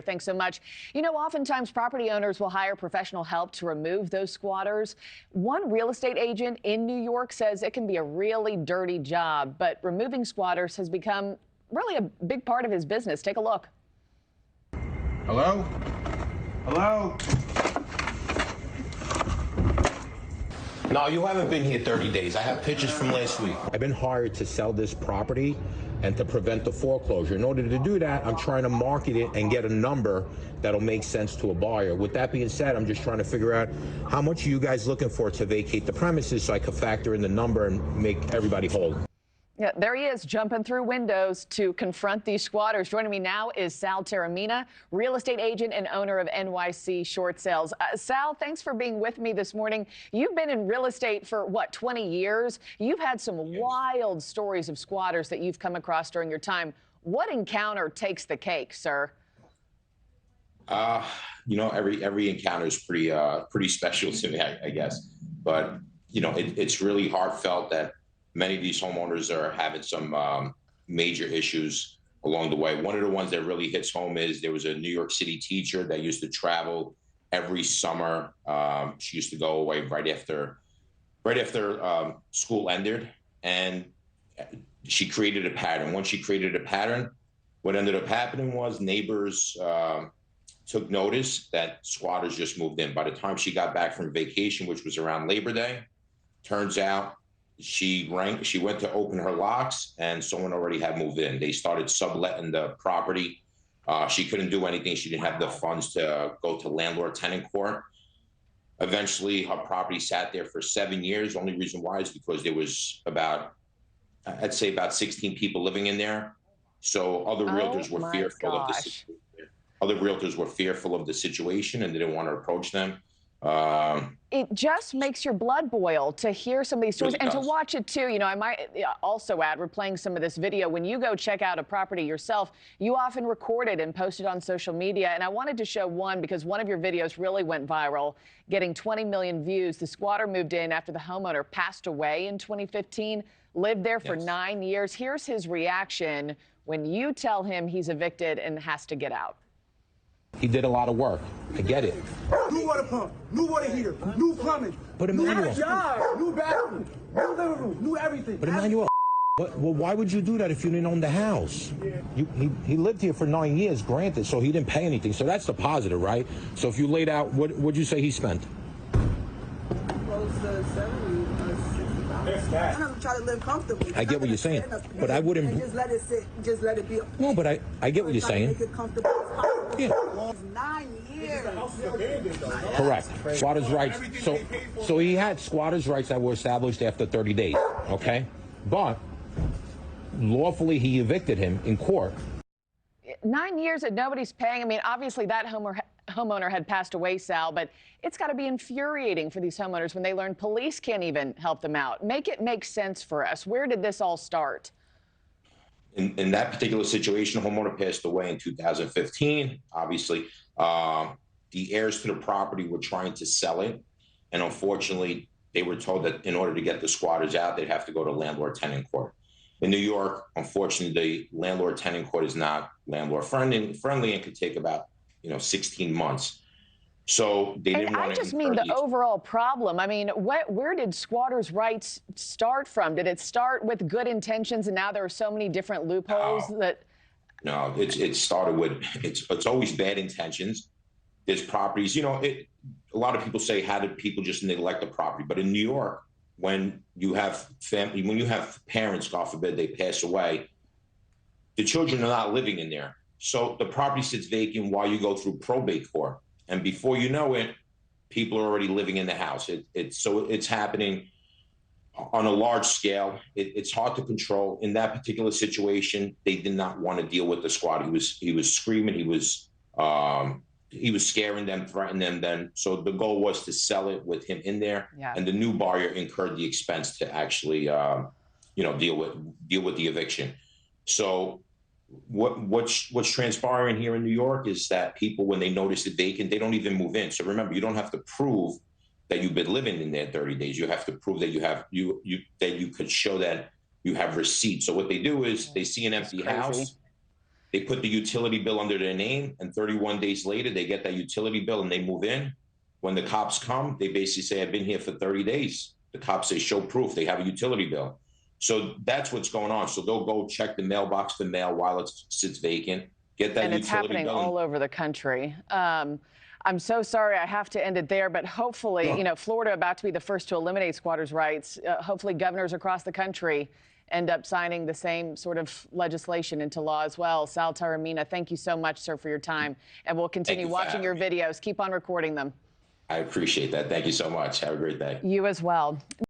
Thanks so much. You know, oftentimes property owners will hire professional help to remove those squatters. One real estate agent in New York says it can be a really dirty job, but removing squatters has become really a big part of his business. Take a look. Hello? Hello? No, you haven't been here 30 days. I have pictures from last week. I've been hired to sell this property and to prevent the foreclosure. In order to do that, I'm trying to market it and get a number that'll make sense to a buyer. With that being said, I'm just trying to figure out how much are you guys looking for to vacate the premises so I can factor in the number and make everybody whole. Yeah, there he is, jumping through windows to confront these squatters. Joining me now is Sal Taormina, real estate agent and owner of NYC Short Sales. Sal, thanks for being with me this morning. You've been in real estate for, what, 20 years? You've had some wild stories of squatters that you've come across during your time. What encounter takes the cake, sir? You know, every encounter is pretty special to me, I guess. But, you know, it's really heartfelt that many of these homeowners are having some major issues along the way. One of the ones that really hits home is there was a New York City teacher that used to travel every summer. She used to go away right after school ended, and she created a pattern. Once she created a pattern, what ended up happening was neighbors took notice that squatters just moved in. By the time she got back from vacation, which was around Labor Day, turns out she went to open her locks and someone already had moved in. They started subletting the property. She couldn't do anything. She didn't have the funds to go to landlord-tenant court. Eventually, her property sat there for 7 years. The only reason why is because there was I'd say about 16 people living in there. So other realtors were fearful of the situation. Other realtors were fearful of the situation and didn't want to approach them. It just makes your blood boil to hear some of these stories and to watch it too. You know, I might also add, we're playing some of this video. When you go check out a property yourself, you often record it and post it on social media. And I wanted to show one because one of your videos really went viral, getting 20 million views. The squatter moved in after the homeowner passed away in 2015, lived there for 9 years. Here's his reaction when you tell him he's evicted and has to get out. He did a lot of work. I get it. New water pump, new water heater, new plumbing, new yard, new bathroom, new living room, new everything. But Emmanuel, well, why would you do that if you didn't own the house? He lived here for 9 years, granted, so he didn't pay anything. So that's the positive, right? So if you laid out, what'd you say he spent? Close to 70, 60,000. I'm trying to live comfortably. I get what you're saying, but I wouldn't. And just let it sit, just let it be. No, but I get what you're saying. Make it comfortable as possible. Yeah. 9 years. Correct. Squatters' rights. So he had squatters' rights that were established after 30 days, okay? But lawfully he evicted him in court. 9 years that nobody's paying. I mean, obviously that homeowner had passed away, Sal, but it's got to be infuriating for these homeowners when they learn police can't even help them out. Make it make sense for us. Where did this all start? In that particular situation, the homeowner passed away in 2015. Obviously, the heirs to the property were trying to sell it. And unfortunately, they were told that in order to get the squatters out, they'd have to go to landlord-tenant court. In New York, unfortunately, the landlord-tenant court is not landlord-friendly and could take about 16 months. So they didn't want to. I just mean the overall problem. I mean, where did squatters' rights start from? Did it start with good intentions, and now there are so many different loopholes that? No, it started with it's always bad intentions. There's properties, a lot of people say, how did people just neglect the property? But in New York, when you have parents, God forbid, they pass away, the children are not living in there. So the property sits vacant while you go through probate court. And before you know it, people are already living in the house. It's happening on a large scale. It's hard to control. In that particular situation, they did not want to deal with the squatter. He was screaming. He was scaring them, threatening them. Then, so the goal was to sell it with him in there, and the new buyer incurred the expense to actually, deal with the eviction. So what's transpiring here in New York is that people, when they notice it vacant, they don't even move in. So remember, you don't have to prove that you've been living in there 30 days. You have to prove that you could show that you have receipts. So what they do is they see an empty house. They put the utility bill under their name, and 31 days later, they get that utility bill and they move in. When the cops come, they basically say, I've been here for 30 days. The cops say, show proof, they have a utility bill. So that's what's going on. So they'll go check the mailbox for mail while it sits vacant, get that and it's utility happening bill. all over the country. I'm so sorry I have to end it there, but hopefully, you know, Florida about to be the first to eliminate squatters' rights. Hopefully governors across the country end up signing the same sort of legislation into law as well. Sal Taormina, thank you so much, sir, for your time. And we'll continue watching your videos. Keep on recording them. I appreciate that. Thank you so much. Have a great day. You as well.